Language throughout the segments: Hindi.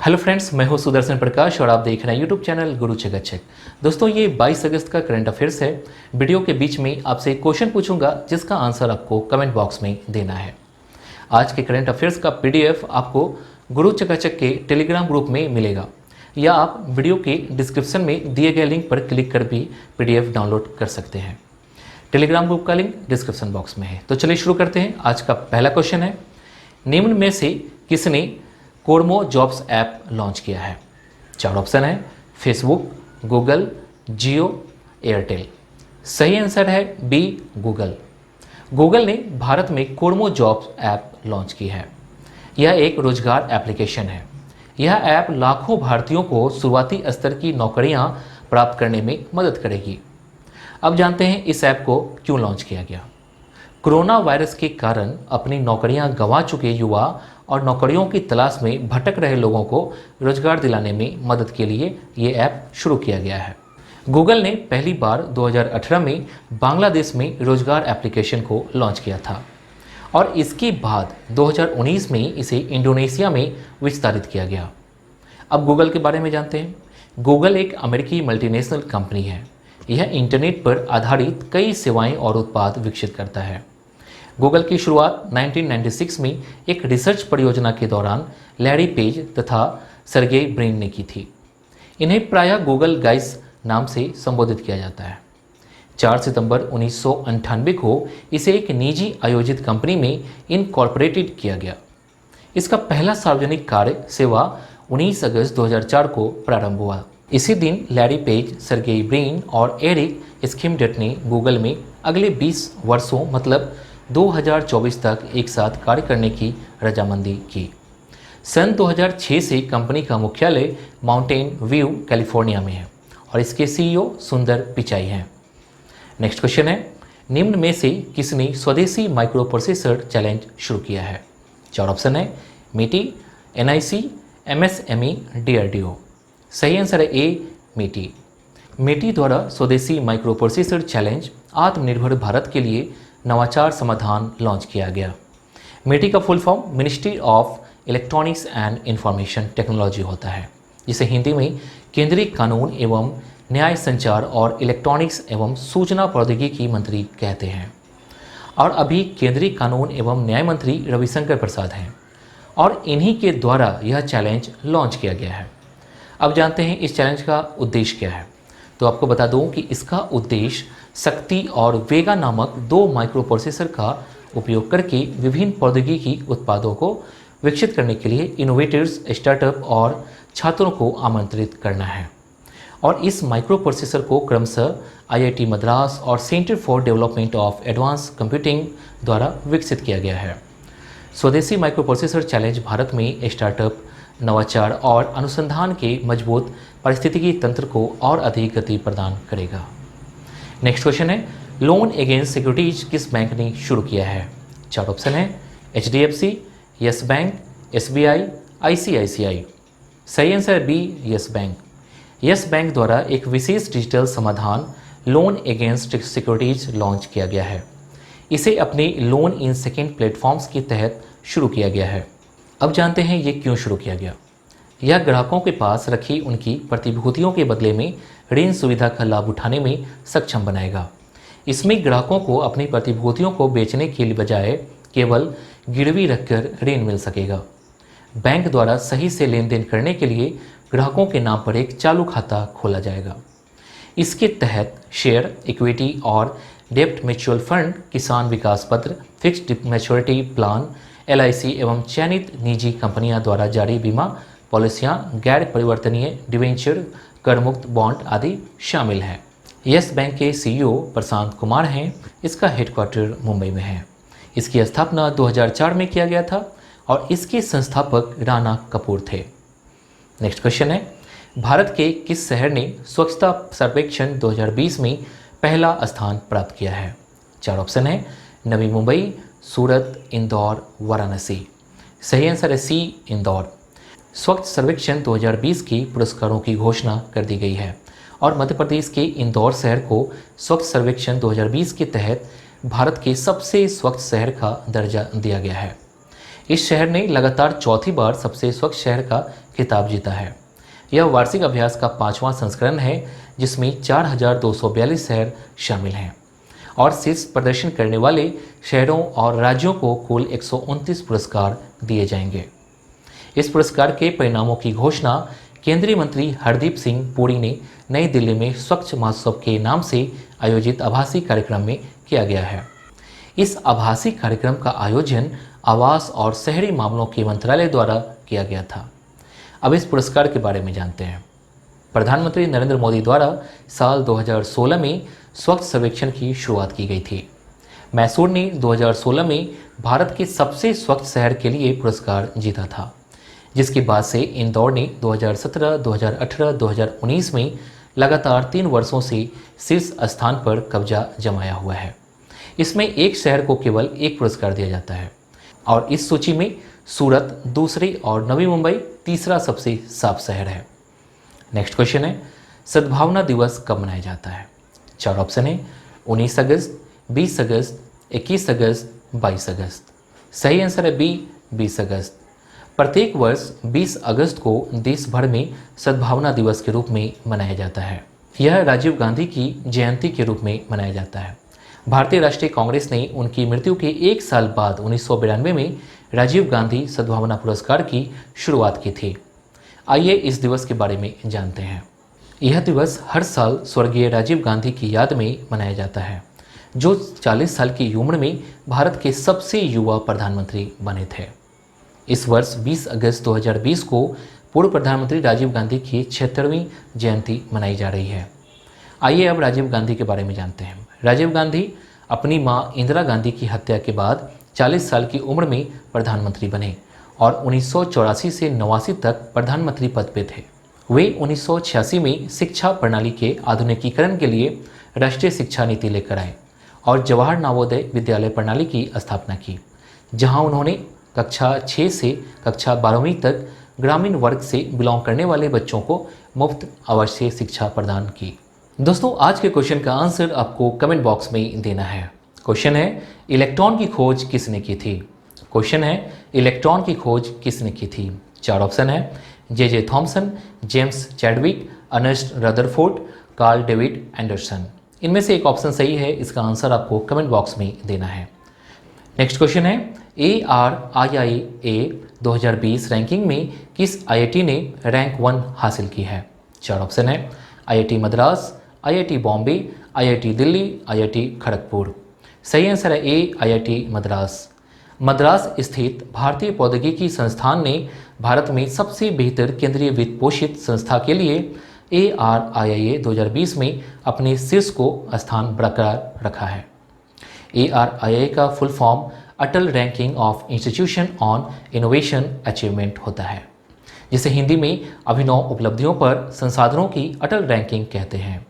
हेलो फ्रेंड्स, मैं हूं सुदर्शन प्रकाश और आप देख रहे हैं यूट्यूब चैनल गुरु चेक चेक। दोस्तों, ये 22 अगस्त का करंट अफेयर्स है। वीडियो के बीच में आपसे एक क्वेश्चन पूछूंगा जिसका आंसर आपको कमेंट बॉक्स में देना है। आज के करंट अफेयर्स का पीडीएफ आपको गुरु चेक चेक के टेलीग्राम ग्रुप में मिलेगा, या आप वीडियो के डिस्क्रिप्शन में दिए गए लिंक पर क्लिक कर भी पीडीएफ डाउनलोड कर सकते हैं। टेलीग्राम ग्रुप का लिंक डिस्क्रिप्शन बॉक्स में है। तो चलिए शुरू करते हैं। आज का पहला क्वेश्चन है, निम्न में से किसने कोडमो जॉब्स ऐप लॉन्च किया है? चार ऑप्शन है, फेसबुक, गूगल, जियो, एयरटेल। सही आंसर है बी, गूगल। गूगल ने भारत में कोडमो जॉब्स ऐप लॉन्च की है। यह एक रोजगार एप्लीकेशन है। यह ऐप लाखों भारतीयों को शुरुआती स्तर की नौकरियां प्राप्त करने में मदद करेगी। अब जानते हैं इस ऐप को क्यों लॉन्च किया गया। कोरोना वायरस के कारण अपनी नौकरियां गंवा चुके युवा और नौकरियों की तलाश में भटक रहे लोगों को रोजगार दिलाने में मदद के लिए ये ऐप शुरू किया गया है। गूगल ने पहली बार 2018 में बांग्लादेश में रोजगार एप्लीकेशन को लॉन्च किया था और इसके बाद 2019 में इसे इंडोनेशिया में विस्तारित किया गया। अब गूगल के बारे में जानते हैं। गूगल एक अमेरिकी मल्टीनेशनल कंपनी है। यह इंटरनेट पर आधारित कई सेवाएं और उत्पाद विकसित करता है। गूगल की शुरुआत 1996 में एक रिसर्च परियोजना के दौरान लैरी पेज तथा सर्गेई ब्रिन ने की थी। इन्हें प्रायः गूगल गाइस नाम से संबोधित किया जाता है। 4 सितंबर 1998 को इसे एक निजी आयोजित कंपनी में इनकॉर्पोरेटेड किया गया। इसका पहला सार्वजनिक कार्य सेवा 19 अगस्त 2004 को प्रारंभ हुआ। इसी दिन लैरी पेज, सर्गेई ब्रिन और एरिक स्किमडेट ने गूगल में अगले 20 वर्षों मतलब 2024 तक एक साथ कार्य करने की रजामंदी की। सन 2006 से कंपनी का मुख्यालय माउंटेन व्यू, कैलिफोर्निया में है और इसके सीईओ सुंदर पिचाई हैं। नेक्स्ट क्वेश्चन है, निम्न में से किसने स्वदेशी माइक्रो प्रोसेसर चैलेंज शुरू किया है? चार ऑप्शन है, मीटी, एनआईसी, एमएसएमई, डीआरडीओ। सही आंसर है ए, मीटी। मीटी द्वारा स्वदेशी माइक्रो प्रोसेसर चैलेंज आत्मनिर्भर भारत के लिए नवाचार समाधान लॉन्च किया गया। मीटी का full form ministry of electronics and information technology होता है, जिसे हिंदी में केंद्रीय कानून एवं न्याय, संचार और इलेक्ट्रॉनिक्स एवं सूचना प्रौद्योगिकी मंत्री कहते हैं। और अभी केंद्रीय कानून एवं न्याय मंत्री रविशंकर प्रसाद हैं और इन्हीं के द्वारा यह चैलेंज लॉन्च किया गया है। अब जानते हैं इस चैलेंज का उद्देश्य क्या है। तो आपको बता दूं कि इसका उद्देश्य शक्ति और वेगा नामक 2 माइक्रो प्रोसेसर का उपयोग करके विभिन्न प्रौद्योगिकी उत्पादों को विकसित करने के लिए इनोवेटर्स, स्टार्टअप और छात्रों को आमंत्रित करना है। और इस माइक्रो प्रोसेसर को क्रमशः आईआईटी मद्रास और centre for development of advance computing द्वारा विकसित किया गया है। स्वदेशी माइक्रो प्रोसेसर चैलेंज भारत में स्टार्टअप, नवाचार और अनुसंधान के मजबूत पारिस्थितिकी तंत्र को और अधिक गति प्रदान करेगा। नेक्स्ट क्वेश्चन है, लोन अगेंस्ट सिक्योरिटीज किस बैंक ने शुरू किया है? चार ऑप्शन है, HDFC, yes bank, SBI, ICICI. सही आंसर है B, yes bank. Yes bank द्वारा एक विशेष डिजिटल समाधान लोन अगेंस्ट सिक्योरिटीज लॉन्च किया गया है। इसे अपने लोन इन सेकेंड प्लेटफॉर्म्स के तहत शुरू किया गया है। अब जानते हैं ये क्यों शुरू किया गया। यह ग्राहकों के पास रखी उनकी प्रतिभूतियों के बदले में ऋण सुविधा का लाभ उठाने में सक्षम बनाएगा। इसमें ग्राहकों को अपनी प्रतिभूतियों को बेचने के बजाय केवल गिरवी रखकर ऋण मिल सकेगा। बैंक द्वारा सही से लेन देन करने के लिए ग्राहकों के नाम पर एक चालू खाता खोला जाएगा। इसके तहत शेयर, इक्विटी और डेब्ट म्यूचुअल फंड, किसान विकास पत्र, फिक्स्ड मैच्योरिटी प्लान, एलआईसी एवं चयनित निजी कंपनियां द्वारा जारी बीमा पॉलिसियां, गैर परिवर्तनीय डिवेंचर, करमुक्त बॉन्ड आदि शामिल हैं। यस बैंक के सीईओ प्रशांत कुमार हैं। इसका हेडक्वार्टर मुंबई में है। इसकी स्थापना 2004 में किया गया था और इसके संस्थापक राणा कपूर थे। नेक्स्ट क्वेश्चन है, भारत के किस शहर ने स्वच्छता सर्वेक्षण 2020 में पहला स्थान प्राप्त किया है? चार ऑप्शन है, नवी मुंबई, सूरत, इंदौर, वाराणसी। सही आंसर है सी, इंदौर। स्वच्छ सर्वेक्षण 2020 के पुरस्कारों की घोषणा कर दी गई है और मध्य प्रदेश के इंदौर शहर को स्वच्छ सर्वेक्षण 2020 के तहत भारत के सबसे स्वच्छ शहर का दर्जा दिया गया है। इस शहर ने लगातार चौथी बार सबसे स्वच्छ शहर का खिताब जीता है। यह वार्षिक अभ्यास का 5वां संस्करण है जिसमें 4242 शहर शामिल हैं और शीर्ष प्रदर्शन करने वाले शहरों और राज्यों को कुल 129 पुरस्कार दिए जाएंगे। इस पुरस्कार के परिणामों की घोषणा केंद्रीय मंत्री हरदीप सिंह पुरी ने नई दिल्ली में स्वच्छ महोत्सव के नाम से आयोजित आभासी कार्यक्रम में किया गया है। इस आभासी कार्यक्रम का आयोजन आवास और शहरी मामलों के मंत्रालय द्वारा किया गया था। अब इस पुरस्कार के बारे में जानते हैं। प्रधानमंत्री नरेंद्र मोदी द्वारा साल 2016 में स्वच्छ सर्वेक्षण की शुरुआत की गई थी। मैसूर ने 2016 में भारत के सबसे स्वच्छ शहर के लिए पुरस्कार जीता था, जिसके बाद से इंदौर ने 2017, 2018, 2019 में लगातार 3 वर्षों से शीर्ष स्थान पर कब्जा जमाया हुआ है। इसमें एक शहर को केवल एक पुरस्कार दिया जाता है और इस सूची में सूरत दूसरे और नवी मुंबई तीसरा सबसे साफ शहर है। नेक्स्ट क्वेश्चन है, सद्भावना दिवस कब मनाया जाता है? 4 ऑप्शन है, 19 अगस्त, 20 अगस्त, 21 अगस्त, 22 अगस्त। सही आंसर है बी, 20 अगस्त। प्रत्येक वर्ष 20 अगस्त को देश भर में सद्भावना दिवस के रूप में मनाया जाता है। यह राजीव गांधी की जयंती के रूप में मनाया जाता है। भारतीय राष्ट्रीय कांग्रेस ने उनकी मृत्यु के 1 साल बाद 1992 में राजीव गांधी सद्भावना पुरस्कार की शुरुआत की थी। आइए इस दिवस के बारे में जानते हैं। यह दिवस हर साल स्वर्गीय राजीव गांधी की याद में मनाया जाता है, जो 40 साल की उम्र में भारत के सबसे युवा प्रधानमंत्री बने थे। इस वर्ष 20 अगस्त 2020 को पूर्व प्रधानमंत्री राजीव गांधी की 76वीं जयंती मनाई जा रही है। आइए अब राजीव गांधी के बारे में जानते हैं। राजीव गांधी अपनी मां इंदिरा गांधी की हत्या के बाद 40 साल की उम्र में प्रधानमंत्री बने और 1984 से 89 तक प्रधानमंत्री पद पे थे। वे 1986 में शिक्षा प्रणाली के आधुनिकीकरण के लिए राष्ट्रीय शिक्षा नीति लेकर आए और जवाहर नवोदय विद्यालय प्रणाली की स्थापना की, जहां उन्होंने कक्षा 6 से कक्षा 12वीं तक ग्रामीण वर्ग से बिलोंग करने वाले बच्चों को मुफ्त आवासीय शिक्षा प्रदान की। दोस्तों, आज के क्वेश्चन का आंसर आपको कमेंट बॉक्स में देना है। क्वेश्चन है, इलेक्ट्रॉन की खोज किसने की थी? क्वेश्चन है, इलेक्ट्रॉन की खोज किसने की थी? 4 ऑप्शन है, J Thomson, James Chadwick, Ernest Rutherford, Carl David Anderson. इनमें से एक ऑप्शन सही है, इसका आंसर आपको कमेंट बॉक्स में देना है। नेक्स्ट क्वेश्चन है, ARIIA 2020 रैंकिंग में किस IIT ने रैंक 1 हासिल की है? 4 ऑप्शन है, IIT Madras, IIT Bombay, IIT Delhi, IIT Kharagpur. सही आंसर है ए, IIT मद्रास। मद्रास स्थित भारतीय प्रौद्योगिकी संस्थान ने भारत में सबसे बेहतर केंद्रीय वित्त पोषित संस्था के लिए ARIIA 2020 में अपने शीर्ष को स्थान बरकरार रखा है। ARIIA का full form Atal ranking of institution on innovation achievement होता है, जिसे हिंदी में अभिनव उपलब्धियों पर संसाधनों की अटल रैंकिंग कहते हैं।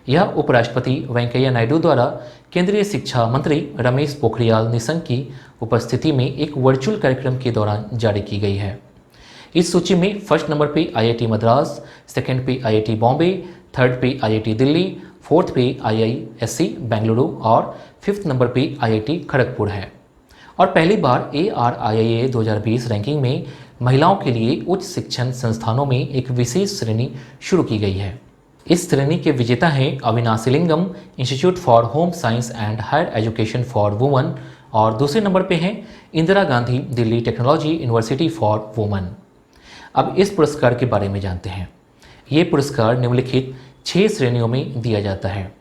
यह उपराष्ट्रपति वेंकैया नायडू द्वारा केंद्रीय शिक्षा मंत्री रमेश पोखरियाल निशंक की उपस्थिति में एक वर्चुअल कार्यक्रम के दौरान जारी की गई है। इस सूची में फर्स्ट नंबर पे IIT मद्रास, सेकंड पे IIT बॉम्बे, थर्ड पे IIT दिल्ली, फोर्थ पे IISc बेंगलुरु और फिफ्थ नंबर पे IIT खड़गपुर है। और पहली बार ARIIA 2020 रैंकिंग में महिलाओं के लिए उच्च शिक्षण संस्थानों में एक विशेष श्रेणी शुरू की गई है। इस श्रेणी के विजेता हैं Avinashilingam institute for home science and higher education for women और दूसरे नंबर पे हैं Indira Gandhi Delhi technology university for women. अब इस पुरस्कार के बारे में जानते हैं। ये पुरस्कार निम्नलिखित 6 श्रेणियों में दिया जाता है।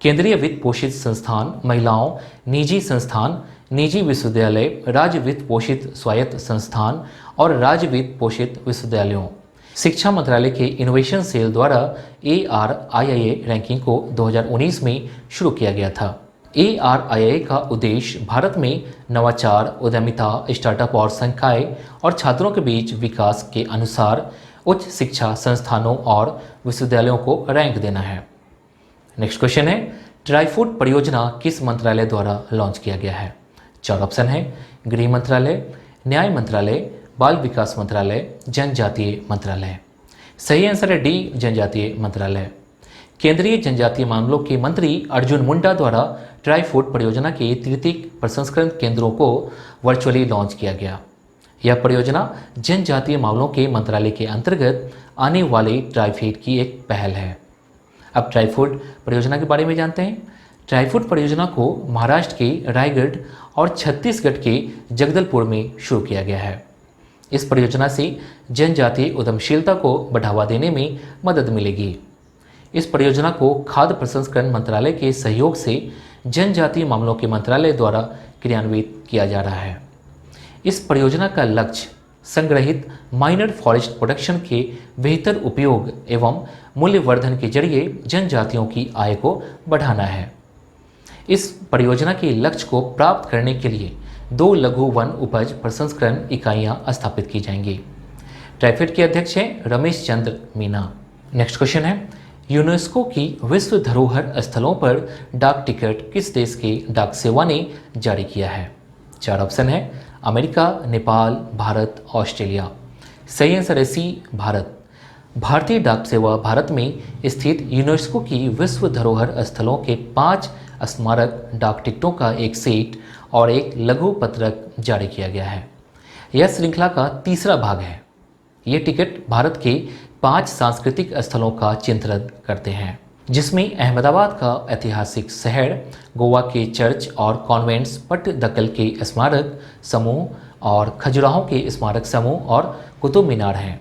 केंद्रीय वित्त पोषित संस्थान, महिलाओं, निजी संस्थान, निजी विश्वविद्यालय, राज्य वित्त पोषित स्वायत्त संस्थान और राज्य वित्त पोषित विश्वविद्यालयों। शिक्षा मंत्रालय के इनोवेशन सेल द्वारा ARIIA रैंकिंग को 2019 में शुरू किया गया था। ARIIA का उद्देश्य भारत में नवाचार, उद्यमिता, स्टार्टअप और संकाय और छात्रों के बीच विकास के अनुसार उच्च शिक्षा संस्थानों और विश्वविद्यालयों को रैंक देना है। नेक्स्ट क्वेश्चन है, ट्राईफूड परियोजना किस मंत्रालय द्वारा लॉन्च किया गया है? 4 ऑप्शन है, गृह मंत्रालय, न्याय मंत्रालय, बाल विकास मंत्रालय, जनजातीय मंत्रालय। सही आंसर है डी, जनजातीय मंत्रालय। केंद्रीय जनजातीय मामलों के मंत्री अर्जुन मुंडा द्वारा ट्राईफूड परियोजना के तृतीय प्रसंस्करण केंद्रों को वर्चुअली लॉन्च किया गया। यह परियोजना जनजातीय मामलों के मंत्रालय के अंतर्गत आने वाले ट्राइफेड की एक पहल है। अब ट्राइफूड परियोजना के बारे में जानते हैं। ट्राइफूड परियोजना को महाराष्ट्र के रायगढ़ और छत्तीसगढ़ के जगदलपुर में शुरू किया गया है। इस परियोजना से जनजातीय उद्यमशीलता को बढ़ावा देने में मदद मिलेगी। इस परियोजना को खाद्य प्रसंस्करण मंत्रालय के सहयोग से जनजातीय मामलों के मंत्रालय द्वारा क्रियान्वित किया जा रहा है। इस परियोजना का लक्ष्य संग्रहित माइनर फॉरेस्ट प्रोडक्शन के बेहतर उपयोग एवं मूल्यवर्धन के जरिए जनजातियों की आय को बढ़ाना है। इस परियोजना के लक्ष्य को प्राप्त करने के लिए 2 लघु वन उपज प्रसंस्करण इकाइयां स्थापित की जाएंगी। ट्राइफेड के अध्यक्ष हैं रमेश चंद्र मीना। नेक्स्ट क्वेश्चन है, यूनेस्को की विश्व धरोहर स्थलों पर डाक टिकट किस देश के डाक सेवा ने जारी किया है? 4 ऑप्शन है, अमेरिका, नेपाल, भारत, ऑस्ट्रेलिया। सही आंसर है सी, भारत। भारतीय डाक सेवा भारत में स्थित यूनेस्को की विश्व धरोहर स्थलों के 5 स्मारक डाक टिकटों का एक सेट और एक लघु पत्रक जारी किया गया है। यह श्रृंखला का तीसरा भाग है। ये टिकट भारत के 5 सांस्कृतिक स्थलों का चित्रण करते हैं, जिसमें अहमदाबाद का ऐतिहासिक शहर, गोवा के चर्च और कॉन्वेंट्स, पट्टदकल के स्मारक समूह और खजुराहो के स्मारक समूह और कुतुब मीनार हैं।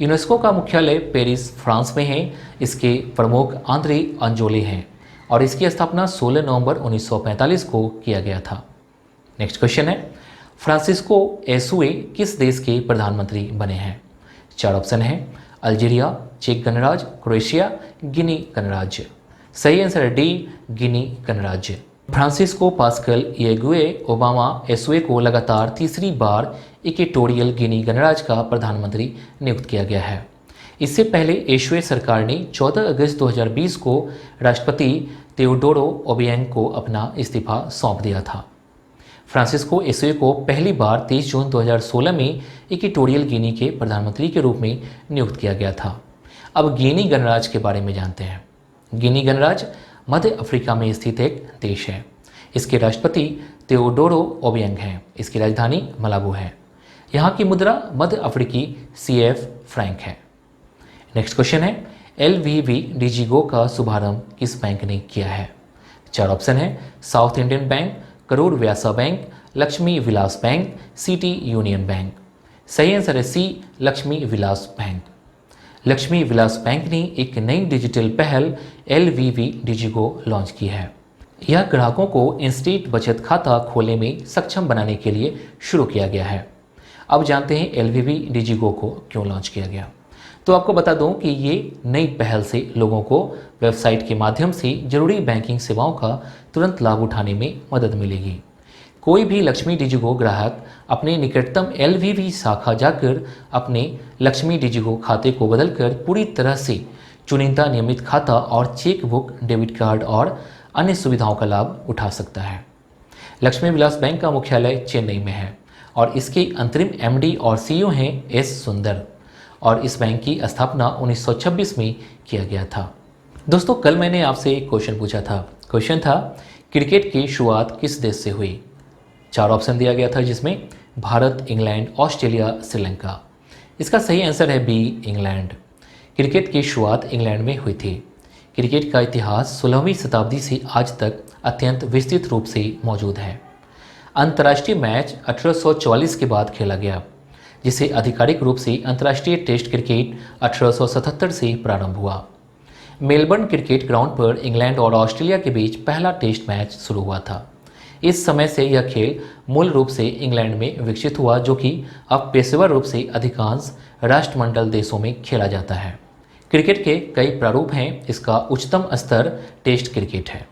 यूनेस्को का मुख्यालय पेरिस, फ्रांस में है। इसके प्रमुख आंद्रे अंजोले हैं और इसकी स्थापना 16 नवंबर 1945 को किया गया था। नेक्स्ट क्वेश्चन है, फ्रांसिस्को एसुए किस देश के प्रधानमंत्री बने हैं? 4 ऑप्शन है, अल्जीरिया, चेक गणराज्य, क्रोएशिया, गिनी गणराज्य। सही आंसर है डी, गिनी गणराज्य। फ्रांसिस्को पास्कल येगुए ओबामा एसुए को लगातार तीसरी बार इक्वेटोरियल गिनी गणराज्य का प्रधानमंत्री नियुक्त किया गया है। इससे पहले एशुए सरकार ने 14 अगस्त 2020 को राष्ट्रपति तेओडोरो ओबियांग को अपना इस्तीफा सौंप दिया था। फ्रांसिस्को एसुए को पहली बार 23 जून 2016 में इक्वेटोरियल गिनी के प्रधानमंत्री के रूप में नियुक्त किया गया था। अब गिनी गणराज्य के बारे में जानते हैं। गिनी गणराज्य मध्य अफ्रीका में स्थित एक देश है। इसके राष्ट्रपति तेओडोरो ओबियांग हैं। इसकी राजधानी मलाबो है। यहाँ की मुद्रा मध्य अफ्रीकी CF फ्रैंक है। नेक्स्ट क्वेश्चन है, LVV डिजिगो का शुभारंभ किस बैंक ने किया है? 4 ऑप्शन है, South Indian Bank, Karur Vysya Bank, Lakshmi Vilas Bank, City Union Bank. सही आंसर है C, Lakshmi Vilas Bank. Lakshmi Vilas Bank ने एक नई डिजिटल पहल LVV डिजिगो लॉन्च की है। यह ग्राहकों को इंस्टेंट बचत खाता खोलने में सक्षम बनाने के लिए शुरू किया गया है। अब जानते हैं LVV डिजिगो को क्यों लॉन्च किया गया। तो आपको बता दूं कि ये नई पहल से लोगों को वेबसाइट के माध्यम से जरूरी बैंकिंग सेवाओं का तुरंत लाभ उठाने में मदद मिलेगी। कोई भी लक्ष्मी डिजिगो ग्राहक अपने निकटतम LVV शाखा जाकर अपने लक्ष्मी डिजिगो खाते को बदलकर पूरी तरह से चुनिंदा नियमित खाता और चेक बुक, डेबिट कार्ड और अन्य सुविधाओं का लाभ उठा सकता है। लक्ष्मी विलास बैंक का मुख्यालय चेन्नई में है और इसके अंतरिम MD और CEO हैं S सुंदर और इस बैंक की स्थापना 1926 में किया गया था। दोस्तों, कल मैंने आपसे एक क्वेश्चन पूछा था। क्वेश्चन था, क्रिकेट की शुरुआत किस देश से हुई? 4 ऑप्शन दिया गया था, जिसमें भारत, इंग्लैंड, ऑस्ट्रेलिया, श्रीलंका। इसका सही आंसर है बी, इंग्लैंड। क्रिकेट की शुरुआत इंग्लैंड में हुई थी। क्रिकेट का इतिहास 16वीं शताब्दी से आज तक अत्यंत विस्तृत रूप से मौजूद है। अंतर्राष्ट्रीय मैच 1844 के बाद खेला गया, जिसे आधिकारिक रूप से अंतर्राष्ट्रीय टेस्ट क्रिकेट 1877 से प्रारंभ हुआ। मेलबर्न क्रिकेट ग्राउंड पर इंग्लैंड और ऑस्ट्रेलिया के बीच पहला टेस्ट मैच शुरू हुआ था। इस समय से यह खेल मूल रूप से इंग्लैंड में विकसित हुआ, जो कि अब पेशेवर रूप से अधिकांश राष्ट्रमंडल देशों में खेला जाता है। क्रिकेट के कई प्रारूप हैं। इसका उच्चतम स्तर टेस्ट क्रिकेट है।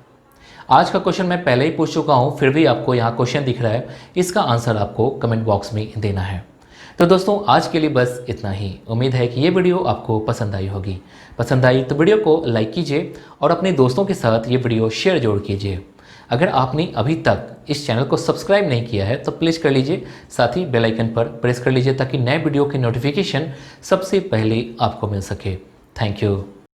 आज का क्वेश्चन मैं पहले ही पूछ चुका हूं, फिर भी आपको यहाँ क्वेश्चन दिख रहा है। इसका आंसर आपको कमेंट बॉक्स में देना है। तो दोस्तों, आज के लिए बस इतना ही। उम्मीद है कि ये वीडियो आपको पसंद आई होगी। पसंद आई तो वीडियो को लाइक कीजिए और अपने दोस्तों के साथ ये वीडियो शेयर जरूर कीजिए। अगर आपने अभी तक इस चैनल को सब्सक्राइब नहीं किया है तो प्लीज़ कर लीजिए, साथ ही बेल आइकन पर प्रेस कर लीजिए ताकि नए वीडियो की नोटिफिकेशन सबसे पहले आपको मिल सके। Thank you.